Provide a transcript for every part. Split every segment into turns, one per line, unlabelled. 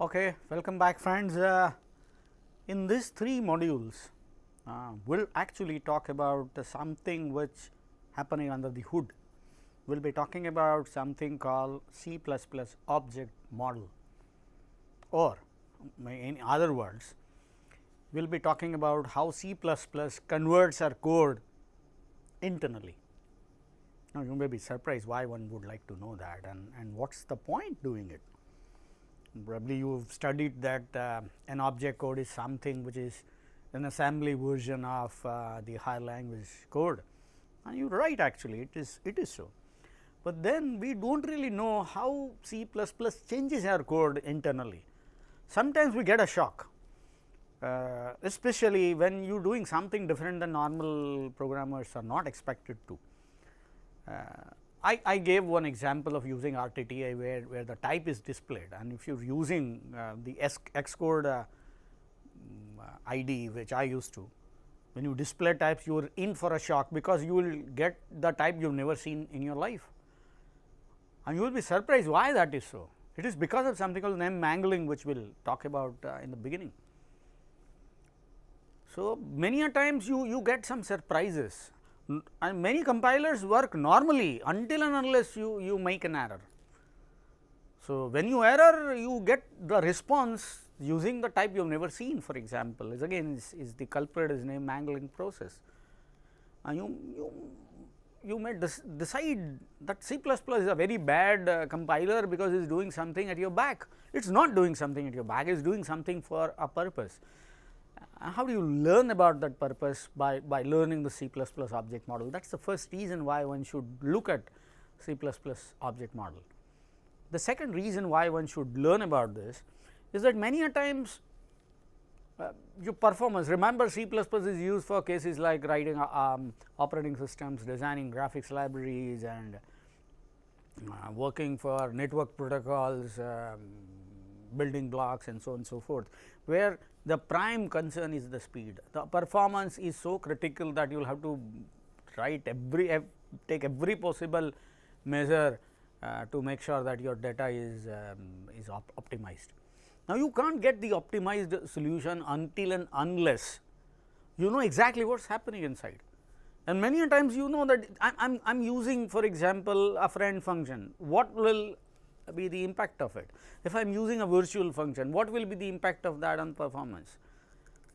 Okay, welcome back friends. In these 3 modules, we will actually talk about something which happening under the hood. We will be talking about something called C++ object model, or in other words, we will be talking about how C++ converts our code internally. Now, you may be surprised why one would like to know that and what is the point doing it. Probably you have studied that an object code is something which is an assembly version of the higher language code, and you are right, actually it is so. But then we do not really know how C++ changes our code internally. Sometimes we get a shock, especially when you are doing something different than normal programmers are not expected to. I gave one example of using RTTI where the type is displayed, and if you are using the Xcode ID which I used to, when you display types you are in for a shock, because you will get the type you have never seen in your life, and you will be surprised why that is so. It is because of something called name mangling, which we will talk about in the beginning. So, many a times you get some surprises, and many compilers work normally until and unless you make an error. So, when you error, you get the response using the type you have never seen, for example, is again is the culprit is name mangling process. And you may decide that C++ is a very bad compiler because it is doing something at your back. It is not doing something at your back, it is doing something for a purpose. How do you learn about that purpose? By learning the C++ object model. That is the first reason why one should look at C++ object model. The second reason why one should learn about this is that many a times your performance, remember C++ is used for cases like writing operating systems, designing graphics libraries, and working for network protocols, building blocks, and so on and so forth, where the prime concern is the speed. The performance is so critical that you will have to write take every possible measure to make sure that your data is optimized. Now, you can't get the optimized solution until and unless you know exactly what is happening inside, and many a times you know that I am using, for example, a friend function. What will be the impact of it? If I am using a virtual function, what will be the impact of that on performance?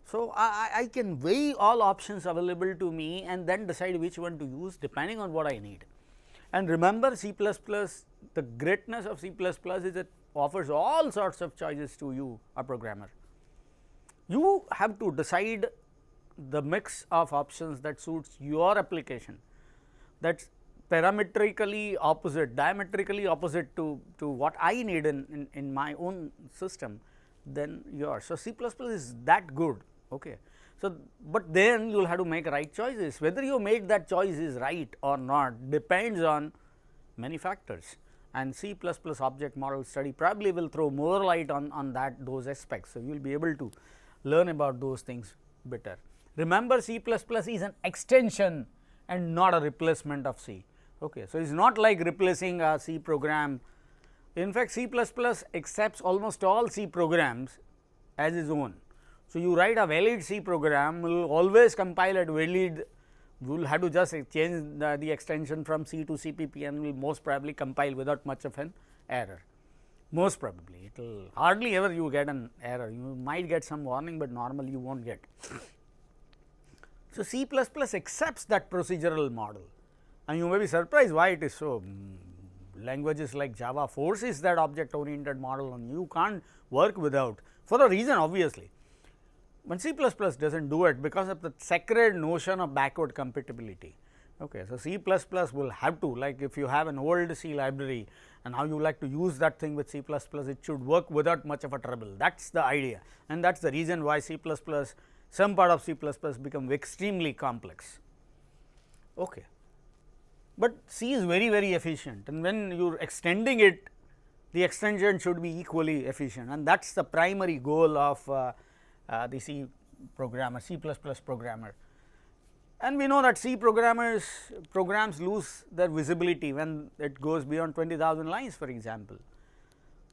So, I can weigh all options available to me and then decide which one to use depending on what I need. And remember, C++, the greatness of C++ is it offers all sorts of choices to you, a programmer. You have to decide the mix of options that suits your application, that is parametrically opposite, diametrically opposite to what I need in my own system than yours. So, C++ is that good. Okay. So, but then you will have to make right choices. Whether you make that choice is right or not depends on many factors, and C++ object model study probably will throw more light on those aspects. So, you will be able to learn about those things better. Remember, C++ is an extension and not a replacement of C. Okay. So, it is not like replacing a C program. In fact, C++ accepts almost all C programs as its own. So, you write a valid C program, will always compile at valid, we will have to just change the extension from C to CPP and will most probably compile without much of an error. Most probably, it will hardly ever you get an error, you might get some warning, but normally you will not get. So, C++ accepts that procedural model, and you may be surprised why it is so. Languages like Java forces that object oriented model on you, can't work without, for a reason obviously. But C++ does not do it because of the sacred notion of backward compatibility. Okay. So, C++ will have to, like if you have an old C library and how you like to use that thing with C++, it should work without much of a trouble. That is the idea, and that is the reason why C++, some part of C++ become extremely complex. Okay. But C is very efficient, and when you are extending it, the extension should be equally efficient, and that is the primary goal of the C programmer, C++ programmer. And we know that C programs lose their visibility when it goes beyond 20,000 lines, for example.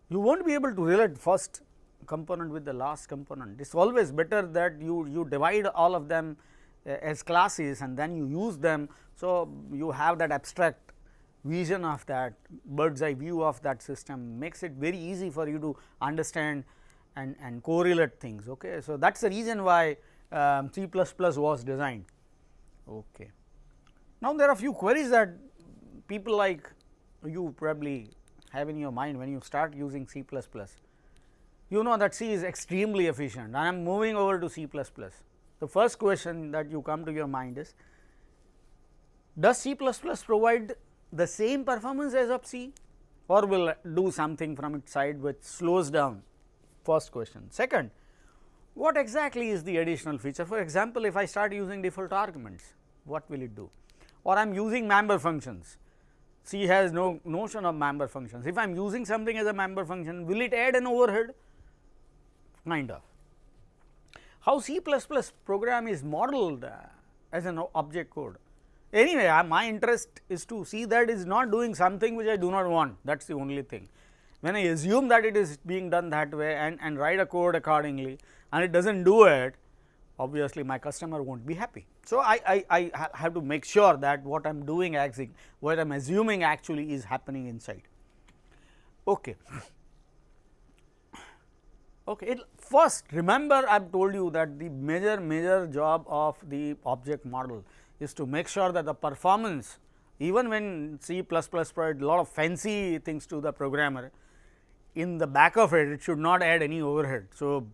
You will not be able to relate first component with the last component. It is always better that you divide all of them as classes and then you use them. So, you have that abstract vision of that bird's eye view of that system, makes it very easy for you to understand and correlate things. Okay. So, that is the reason why C++ was designed. Okay. Now, there are few queries that people like you probably have in your mind when you start using C++. You know that C is extremely efficient and I am moving over to C++. The first question that you come to your mind is, does C++ provide the same performance as of C or will do something from its side which slows down? First question. Second, what exactly is the additional feature? For example, if I start using default arguments, what will it do? Or I am using member functions. C has no notion of member functions. If I am using something as a member function, will it add an overhead? Kind of. How C++ program is modeled as an object code. Anyway, my interest is to see that it is not doing something which I do not want, that is the only thing. When I assume that it is being done that way and write a code accordingly and it does not do it, obviously my customer will not be happy. So, I have to make sure that what I am doing, what I am assuming actually is happening inside. Okay. Okay. First, remember I have told you that the major job of the object model is to make sure that the performance, even when C++ provide a lot of fancy things to the programmer, in the back of it, it should not add any overhead. So,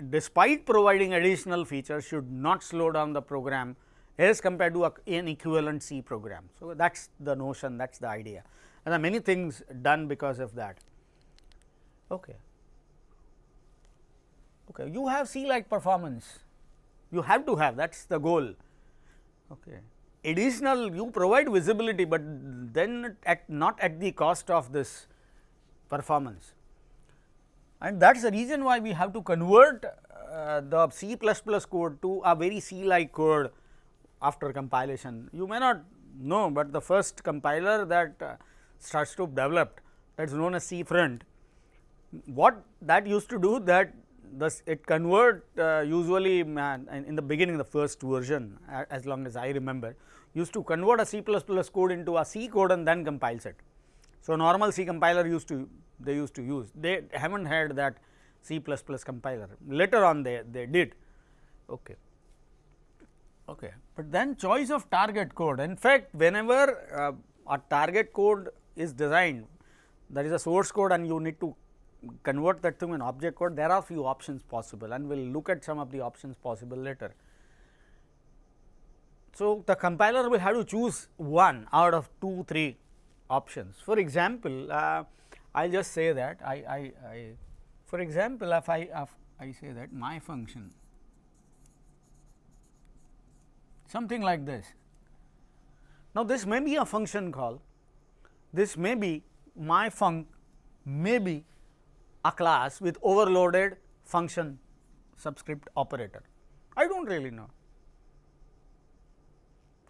despite providing additional features, should not slow down the program as compared to an equivalent C program. So, that is the notion, that is the idea, and there are many things done because of that. Okay. Okay. You have C like performance, you have to have, that is the goal. Okay. Additional, you provide visibility, but then not at the cost of this performance, and that is the reason why we have to convert the C++ code to a very C like code after compilation. You may not know, but the first compiler that starts to develop, that is known as C front. What that used to do, that it convert usually in the beginning, the first version, as long as I remember, used to convert a C++ code into a C code and then compiles it. So, normal C compiler used to use, they have not had that C++ compiler, later on they did. Okay. Okay. But then choice of target code, in fact, whenever a target code is designed, that is a source code and you need to convert that to an object code, there are few options possible and we will look at some of the options possible later. So, the compiler will have to choose one out of 2, 3 options. For example, I will just say that for example, if I say that my function, something like this. Now, this may be a function call, this may be my func, may be a class with overloaded function subscript operator. I do not really know,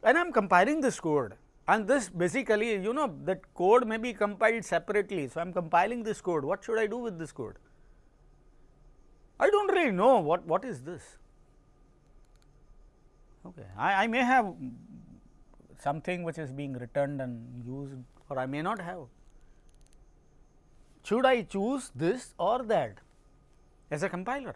and I am compiling this code, and this basically, you know, that code may be compiled separately. So, I am compiling this code, what should I do with this code? I do not really know what is this. Okay. I may have something which is being returned and used, or I may not have. Should I choose this or that as a compiler?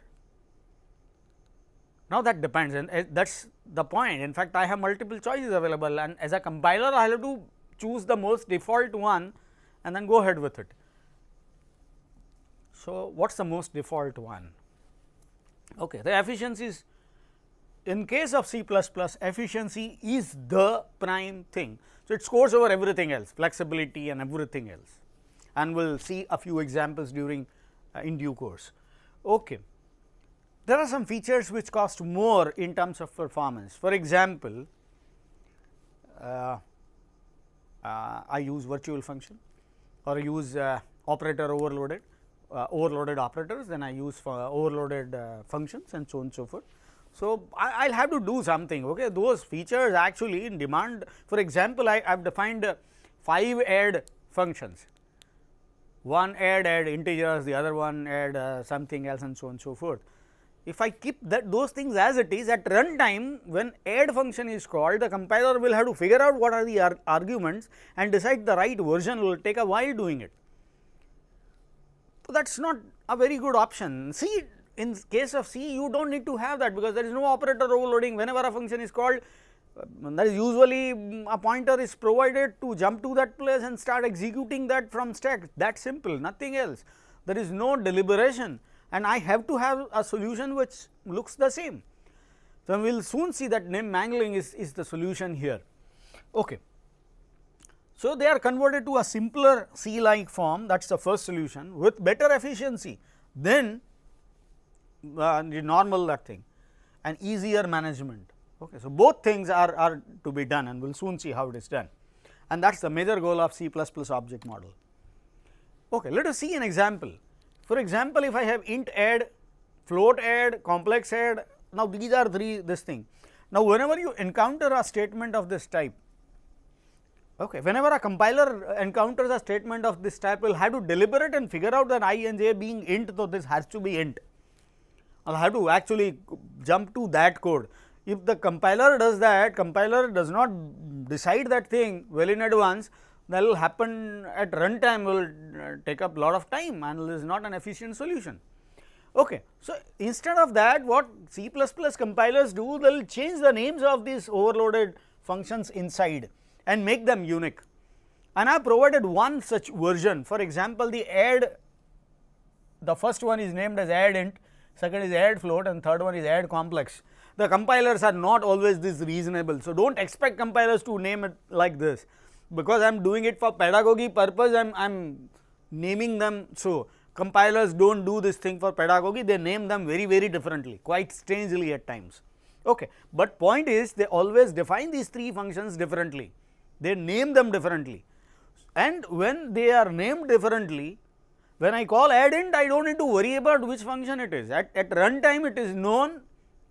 Now, that depends, and that is the point. In fact, I have multiple choices available, and as a compiler I have to choose the most default one and then go ahead with it. So, what is the most default one? Okay. The efficiencies, in case of C++, efficiency is the prime thing. So, it scores over everything else, flexibility and everything else, and we will see a few examples during in due course. Okay. There are some features which cost more in terms of performance. For example, I use virtual function or I use operator overloaded operators, then I use for overloaded functions and so on and so forth. So, I will have to do something. Okay. Those features actually in demand. For example, I have defined 5 add functions. one add integers, the other one add something else and so on and so forth. If I keep those things as it is, at runtime when add function is called, the compiler will have to figure out what are the arguments and decide the right version, will take a while doing it. So, that is not a very good option. C, in case of C, you do not need to have that, because there is no operator overloading. Whenever a function is called, that is usually a pointer is provided to jump to that place and start executing that from stack. That simple, nothing else. There is no deliberation, and I have to have a solution which looks the same. So, we will soon see that name mangling is the solution here. Okay. So, they are converted to a simpler C like form, that is the first solution, with better efficiency than the normal that thing and easier management. Okay. So, both things are to be done, and we will soon see how it is done, and that is the major goal of C++ object model. Okay. Let us see an example. For example, if I have int add, float add, complex add, now these are this thing. Now, whenever you encounter a statement of this type, okay, whenever a compiler encounters a statement of this type, will have to deliberate and figure out that I and j being int, so this has to be int. I will have to actually jump to that code. If the compiler does that, compiler does not decide that thing well in advance, that will happen at runtime, will take up lot of time and is not an efficient solution. Okay. So, instead of that, what C++ compilers do, they will change the names of these overloaded functions inside and make them unique, and I have provided one such version. For example, the add, the first one is named as add int, second is add float, and third one is add complex. The compilers are not always this reasonable. So, do not expect compilers to name it like this, because I am doing it for pedagogy purpose, I am naming them. So, compilers do not do this thing for pedagogy, they name them very differently, quite strangely at times. Okay. But point is, they always define these three functions differently, they name them differently, and when they are named differently, when I call add int, I do not need to worry about which function it is. At runtime, it is known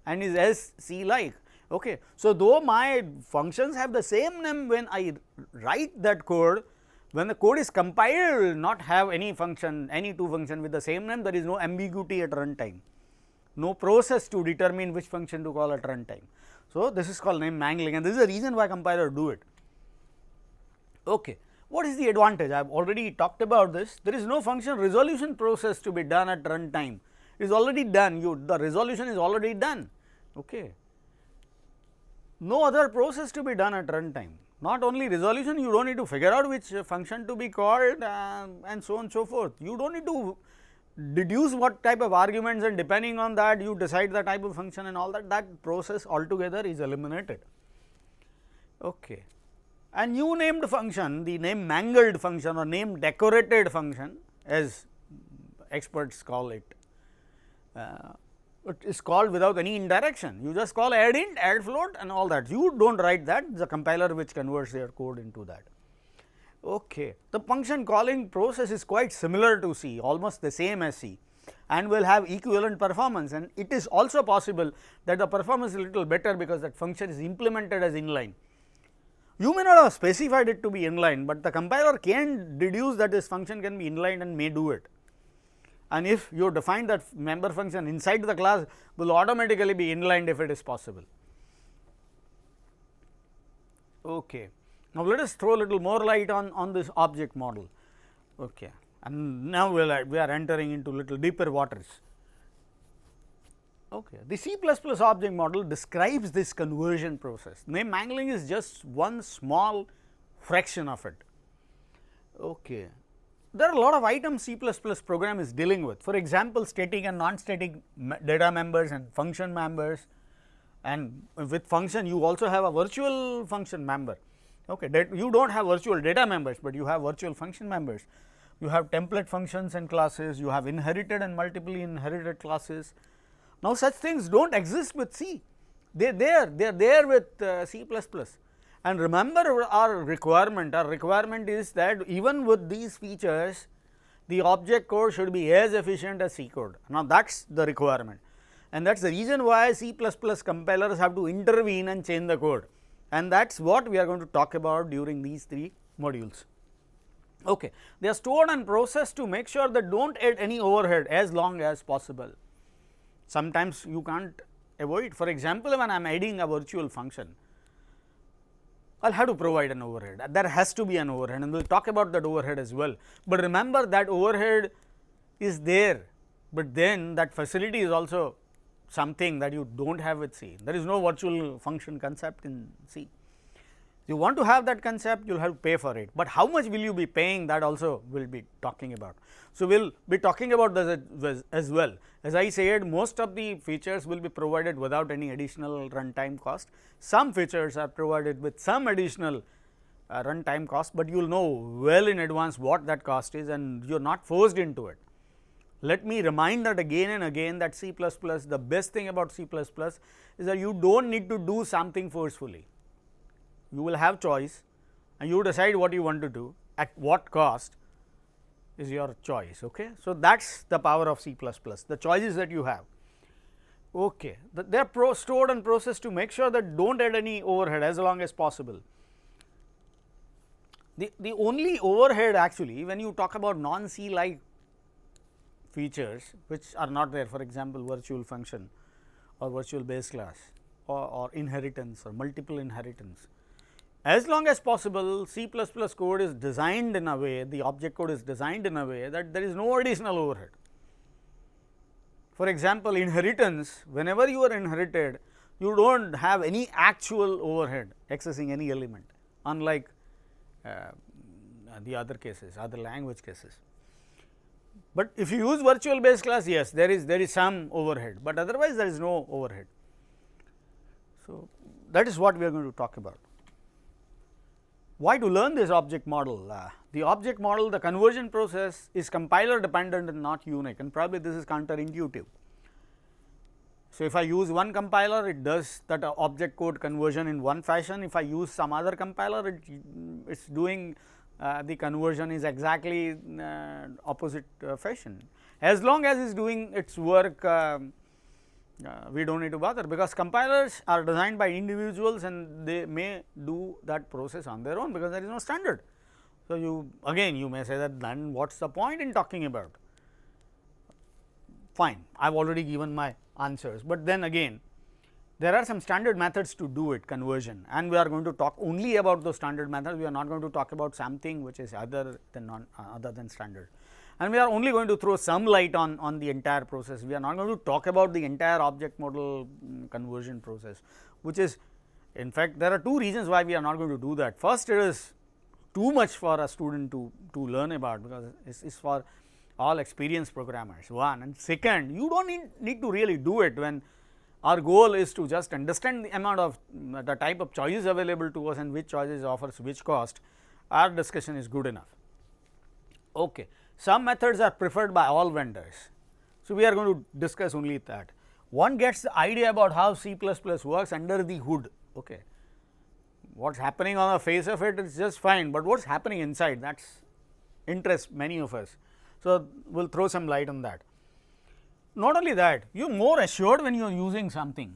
and is as C like. Okay. So, though my functions have the same name, when I write that code, when the code is compiled, will not have any function, any two function with the same name, there is no ambiguity at runtime, no process to determine which function to call at runtime. So, this is called name mangling, and this is the reason why compilers do it. Okay. What is the advantage? I have already talked about this. There is no function resolution process to be done at runtime. It is already done. The resolution is already done. Okay. No other process to be done at runtime. Not only resolution, you do not need to figure out which function to be called and so on and so forth. You do not need to deduce what type of arguments, and depending on that you decide the type of function and all that. That process altogether is eliminated. Okay. A new named function, the name mangled function or name decorated function, as experts call it, it is called without any indirection. You just call add int, add float and all that. You do not write that, the compiler which converts their code into that. Okay. The function calling process is quite similar to C, almost the same as C, and will have equivalent performance, and it is also possible that the performance is a little better, because that function is implemented as inline. You may not have specified it to be inline, but the compiler can deduce that this function can be inline and may do it. And if you define that member function inside the class, will automatically be inlined if it is possible. Okay. Now, let us throw a little more light on this object model. Okay. And now, we are entering into little deeper waters. Okay. The C++ object model describes this conversion process. Name mangling is just one small fraction of it. Okay. There are a lot of items C++ program is dealing with. For example, static and non-static data members and function members, and with function you also have a virtual function member. Okay. You do not have virtual data members, but you have virtual function members. You have template functions and classes, you have inherited and multiply inherited classes. Now, such things do not exist with C, they are there with C++. And remember our requirement is that even with these features, the object code should be as efficient as C code. Now, that is the requirement, and that is the reason why C++ compilers have to intervene and change the code, and that is what we are going to talk about during these three modules. Okay. They are stored and processed to make sure that do not add any overhead as long as possible. Sometimes you can't avoid. For example, when I am adding a virtual function, I will have to provide an overhead. There has to be an overhead, and we will talk about that overhead as well. But remember that overhead is there, but then that facility is also something that you do not have with C. There is no virtual function concept in C. You want to have that concept, you will have to pay for it, but how much will you be paying, that also we will be talking about. So, we will be talking about this as well. As I said, most of the features will be provided without any additional runtime cost. Some features are provided with some additional runtime cost, but you will know well in advance what that cost is, and you are not forced into it. Let me remind that again and again, that C++, the best thing about C++ is that you do not need to do something forcefully. You will have choice and you decide what you want to do, at what cost is your choice. Okay. So, that is the power of C++, the choices that you have. Okay. They are stored and processed to make sure that do not add any overhead as long as possible. The only overhead actually, when you talk about non C like features which are not there, for example, virtual function or virtual base class or inheritance or multiple inheritance. As long as possible, C++ code is designed in a way, the object code is designed in a way that there is no additional overhead. For example, inheritance, whenever you are inherited, you do not have any actual overhead accessing any element, unlike the other cases, other language cases. But if you use virtual base class, yes, there is some overhead, but otherwise there is no overhead. So, that is what we are going to talk about. Why to learn this object model? The object model, the conversion process is compiler dependent and not unique, and probably this is counterintuitive. So, if I use one compiler, it does that object code conversion in one fashion. If I use some other compiler, it is doing the conversion is exactly opposite fashion. As long as it is doing its work, we do not need to bother, because compilers are designed by individuals and they may do that process on their own, because there is no standard. So, you may say that then what is the point in talking about? Fine, I have already given my answers, but then again there are some standard methods to do it, conversion, and we are going to talk only about those standard methods. We are not going to talk about something which is other than standard, and we are only going to throw some light on the entire process. We are not going to talk about the entire object model conversion process, which is, in fact, there are two reasons why we are not going to do that. First, it is too much for a student to learn about, because it is for all experienced programmers, one, and second, you do not need to really do it when our goal is to just understand the amount of the type of choices available to us and which choices offers which cost. Our discussion is good enough. Okay. Some methods are preferred by all vendors. So, we are going to discuss only that. One gets the idea about how C++ works under the hood. Okay. What is happening on the face of it is just fine, but what is happening inside, that interests many of us. So, we will throw some light on that. Not only that, you are more assured when you are using something.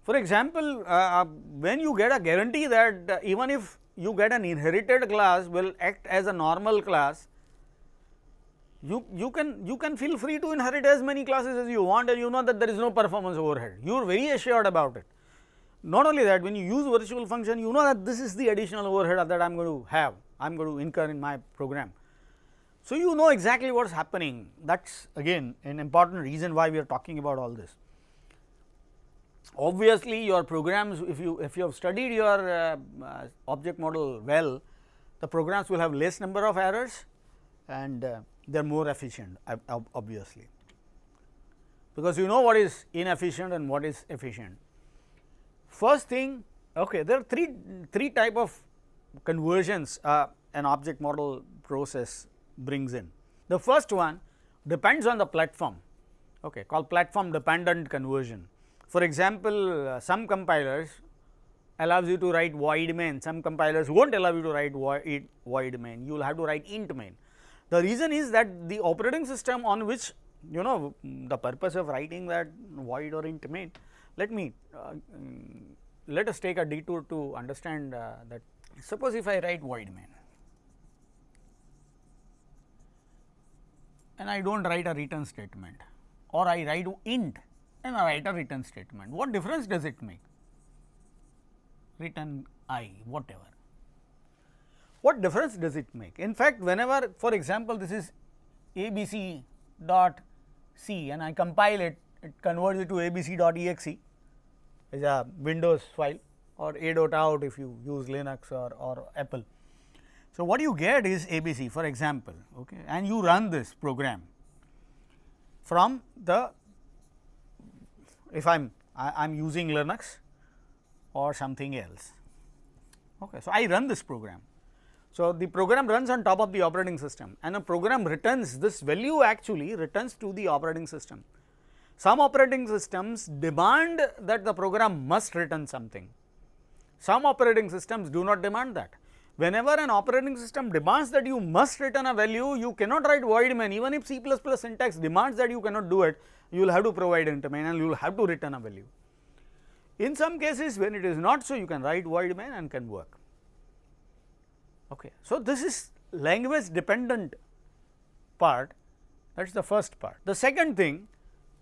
For example, when you get a guarantee that even if you get an inherited class will act as a normal class, you can feel free to inherit as many classes as you want, and you know that there is no performance overhead. You are very assured about it. Not only that, when you use virtual function, you know that this is the additional overhead that I am going to have, I am going to incur in my program. So, you know exactly what is happening. That is again an important reason why we are talking about all this. Obviously, your programs, if you have studied your object model well, the programs will have less number of errors and they are more efficient, obviously, because you know what is inefficient and what is efficient. First thing, okay, there are three type of conversions an object model process brings in. The first one depends on the platform, okay, called platform dependent conversion. For example, some compilers allows you to write void main, some compilers will not allow you to write void main, you will have to write int main. The reason is that the operating system on which the purpose of writing that void or int main, let us take a detour to understand that. Suppose if I write void main, and I do not write a return statement, or I write int and I write a return statement. What difference does it make? Return I, whatever. What difference does it make? In fact, whenever, for example, this is abc dot c and I compile it, it converts it to abc.exe, is a Windows file, or a.out if you use Linux or Apple. So, what you get is ABC, for example, okay, and you run this program from the, if I am using Linux or something else. Okay. So, I run this program. So, the program runs on top of the operating system, and a program returns this value, actually returns to the operating system. Some operating systems demand that the program must return something. Some operating systems do not demand that. Whenever an operating system demands that you must return a value, you cannot write void main. Even if C++ syntax demands that you cannot do it, you will have to provide int main and you will have to return a value. In some cases, when it is not so, you can write void main and can work. Okay. So, this is language dependent part, that is the first part. The second thing,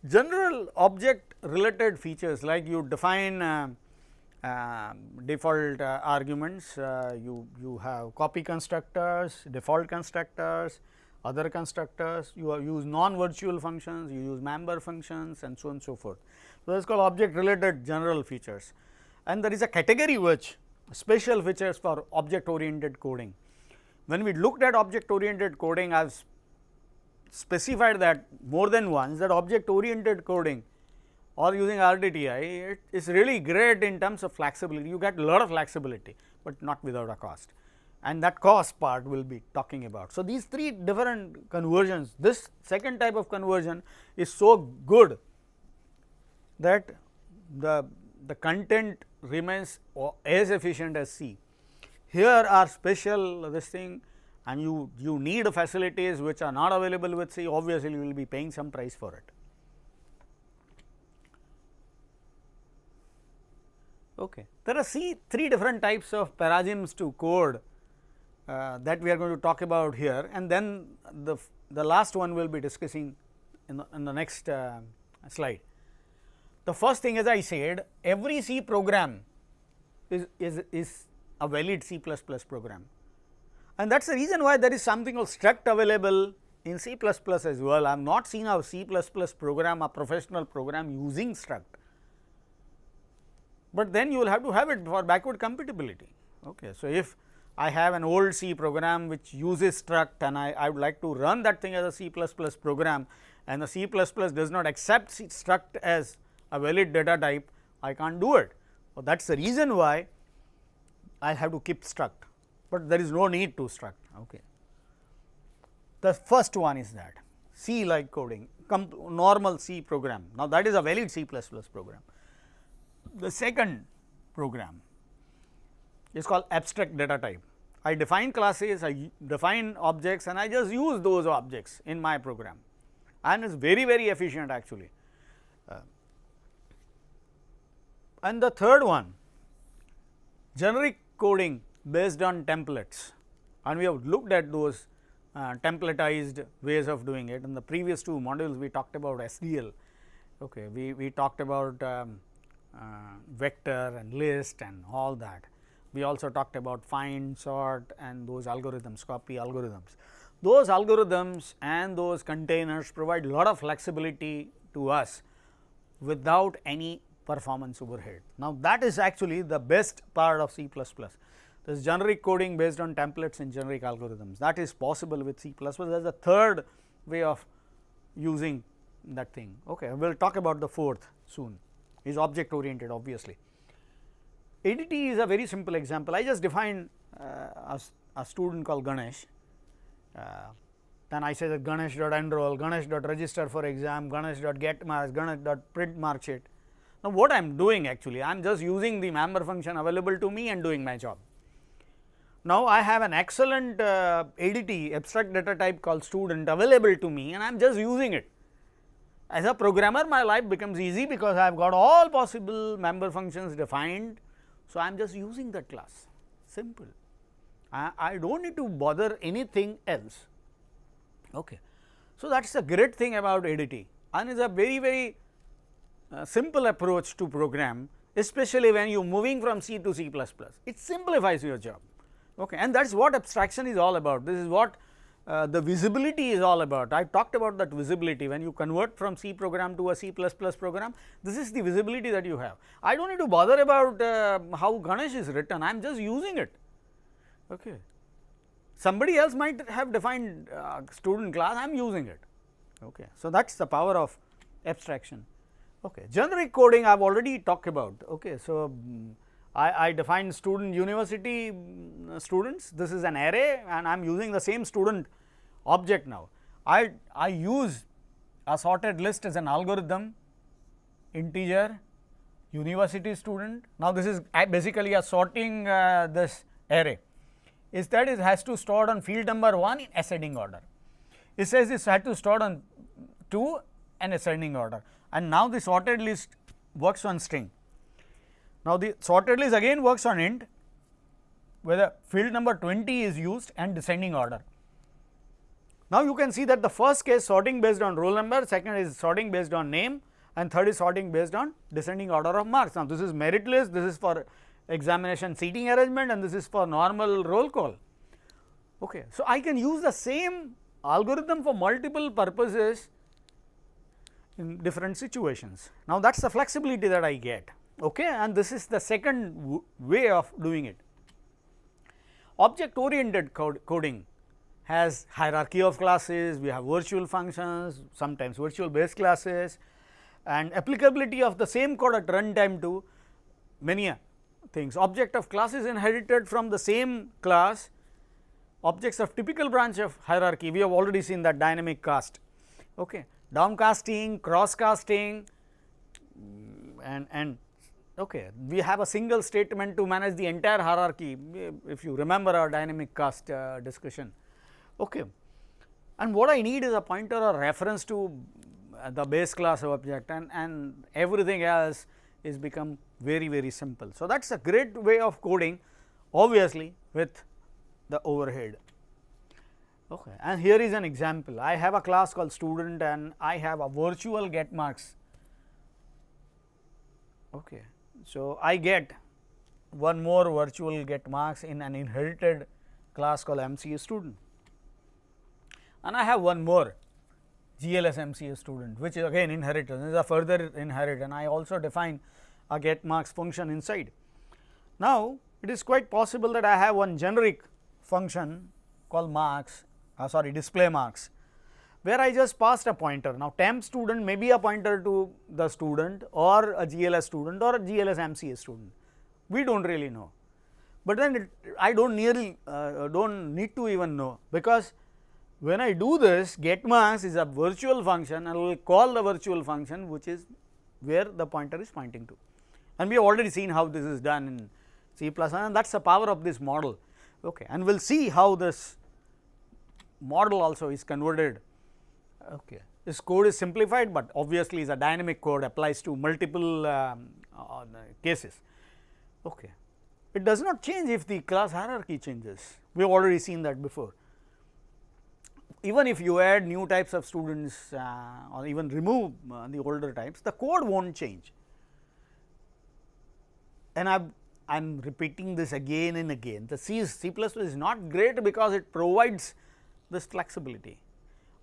general object related features, like you define default arguments, you have copy constructors, default constructors, other constructors, you use non-virtual functions, you use member functions, and so on and so forth. So, this is called object related general features, and there is a category which special features for object oriented coding. When we looked at object oriented coding, I have specified that more than once, that object oriented coding or using RDTI, it is really great in terms of flexibility. You get a lot of flexibility, but not without a cost, and that cost part we will be talking about. So, these three different conversions, this second type of conversion is so good that the content remains as efficient as C. Here are special this thing, and you need facilities which are not available with C. Obviously, you will be paying some price for it. Okay. There are three different types of paradigms to code that we are going to talk about here, and then the last one we will be discussing in the next slide. The first thing, as I said, every C program is a valid C++ program, and that is the reason why there is something called struct available in C++ as well. I have not seen a C++ program, a professional program using struct, but then you will have to have it for backward compatibility. Okay. So, if I have an old C program which uses struct and I would like to run that thing as a C++ program, and the C++ does not accept struct as a valid data type, I can't do it. So, that is the reason why I have to keep struct, but there is no need to struct. Okay. The first one is that C like coding, normal C program. Now, that is a valid C++ program. The second program is called abstract data type. I define classes, I define objects, and I just use those objects in my program, and it is very efficient actually. And the third one, generic coding based on templates, and we have looked at those templatized ways of doing it. In the previous two modules, we talked about SDL. Okay, we talked about vector and list and all that. We also talked about find, sort, and those algorithms, copy algorithms. Those algorithms and those containers provide a lot of flexibility to us without any performance overhead. Now, that is actually the best part of C++. This generic coding based on templates and generic algorithms, that is possible with C++. There is a third way of using that thing. Okay, we will talk about the fourth soon, is object oriented obviously. ADT is a very simple example. I just defined a student called Ganesh, then I say that Ganesh.enroll, Ganesh.register for exam, Ganesh.getmarks, Ganesh.print mark sheet. Now, what I am doing actually, I am just using the member function available to me and doing my job. Now, I have an excellent ADT, abstract data type called student, available to me, and I am just using it. As a programmer, my life becomes easy because I have got all possible member functions defined. So, I am just using that class, simple. I do not need to bother anything else. Okay. So, that is a great thing about ADT and is a very simple approach to program, especially when you are moving from C to C++. It simplifies your job, okay. And that is what abstraction is all about. This is what the visibility is all about. I talked about that visibility. When you convert from C program to a C++ program, this is the visibility that you have. I do not need to bother about how Ganesh is written, I am just using it, okay. Somebody else might have defined student class, I am using it, okay. So, that is the power of abstraction, okay. Generic coding I have already talked about, okay. So, I define student university students, this is an array and I am using the same student object now. I use a sorted list as an algorithm, integer, university student. Now, this is basically a sorting this array. Is that it has to store on field number 1 in ascending order. It says this had to store on 2 in ascending order, and now the sorted list works on string. Now, the sorted list again works on int, whether field number 20 is used and descending order. Now, you can see that the first case sorting based on roll number, second is sorting based on name, and third is sorting based on descending order of marks. Now, this is merit list, this is for examination seating arrangement, and this is for normal roll call. Okay. So, I can use the same algorithm for multiple purposes in different situations. Now, that is the flexibility that I get, okay, and this is the second way of doing it. Object oriented coding has hierarchy of classes, we have virtual functions, sometimes virtual base classes, and applicability of the same code at runtime to many things. Object of class is inherited from the same class. Objects of typical branch of hierarchy, we have already seen that dynamic cast, okay. Downcasting, cross casting, and okay, we have a single statement to manage the entire hierarchy, if you remember our dynamic cast discussion, okay. And what I need is a pointer or reference to the base class object, and everything else is become very simple. So, that is a great way of coding, obviously with the overhead, okay. And here is an example. I have a class called student and I have a virtual get marks, okay. So, I get one more virtual get marks in an inherited class called MCA student, and I have one more GLS MCA student, which is again inherited, this is a further inherit, and I also define a get marks function inside. Now, it is quite possible that I have one generic function called marks, display marks, where I just passed a pointer. Now, temp student may be a pointer to the student or a GLS student or a GLS MCA student, we do not really know, but then I do not need to even know, because when I do this, get marks is a virtual function and we will call the virtual function, which is where the pointer is pointing to, and we have already seen how this is done in C++, and that is the power of this model, okay. And we will see how this model also is converted, okay. This code is simplified, but obviously is a dynamic code, applies to multiple cases, okay. It does not change if the class hierarchy changes, we have already seen that before. Even if you add new types of students or even remove the older types, the code will not change. And I am repeating this again and again, the C is not great because it provides this flexibility,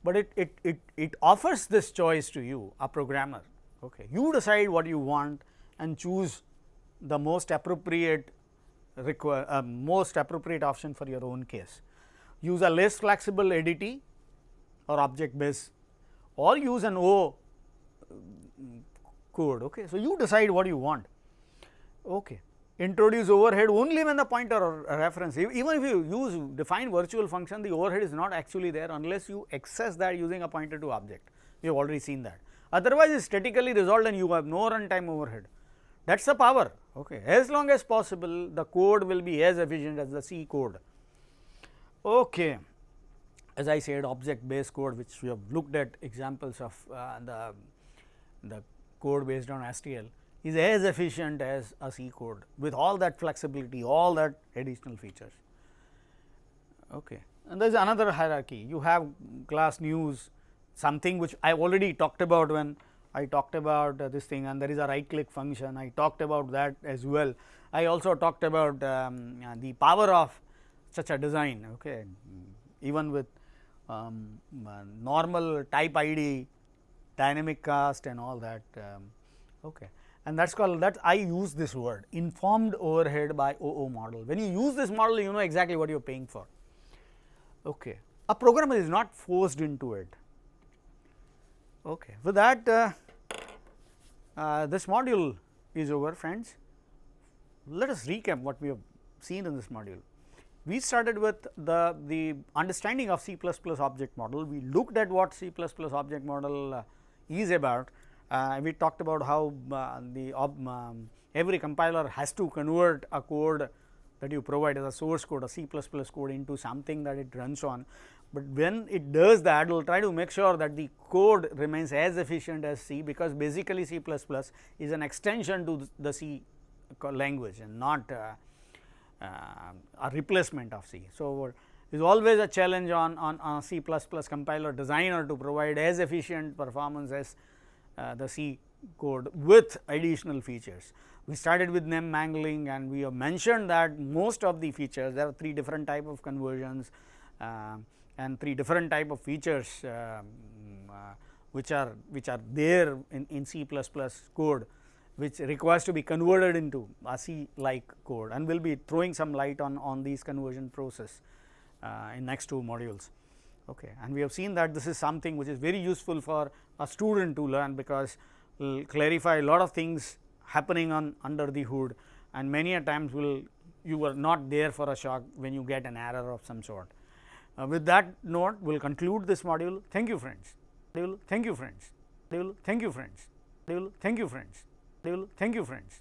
but it offers this choice to you, a programmer, okay. You decide what you want and choose the most appropriate option for your own case. Use a less flexible ADT or object base, or use an O code, okay. So, you decide what you want, okay. Introduce overhead only when the pointer or reference, even if you define virtual function, the overhead is not actually there unless you access that using a pointer to object, we have already seen that. Otherwise, it is statically resolved and you have no runtime overhead, that is the power, okay. As long as possible, the code will be as efficient as the C code, okay. As I said, object based code, which we have looked at examples of the code based on STL, is as efficient as a C code with all that flexibility, all that additional features, okay. And there is another hierarchy, you have class news, something which I already talked about when I talked about this thing, and there is a right click function. I talked about that as well. I also talked about the power of such a design, okay, even with normal type ID, dynamic cast and all that. Okay. And that is called, that I use this word, informed overhead by OO model. When you use this model, you know exactly what you are paying for. Okay. A programmer is not forced into it. Okay. With that, this module is over, friends. Let us recap what we have seen in this module. We started with the understanding of C++ object model. We looked at what C++ object model is about. We talked about how every compiler has to convert a code that you provide as a source code, a C++ code, into something that it runs on. But when it does that, it will try to make sure that the code remains as efficient as C, because basically C++ is an extension to the C language and not a replacement of C. So, there is always a challenge on C++ compiler designer to provide as efficient performance as the C code with additional features. We started with name mangling, and we have mentioned that most of the features, there are 3 different type of conversions and 3 different type of features which are there in C++ code, which requires to be converted into a C like code, and we will be throwing some light on these conversion process in next 2 modules. Okay. And we have seen that this is something which is very useful for a student to learn, because it will clarify a lot of things happening under the hood, and many a times you were not there for a shock when you get an error of some sort. With that note, we will conclude this module. Thank you, friends. Thank you, friends. Thank you, friends. Thank you, friends. Thank you, friends.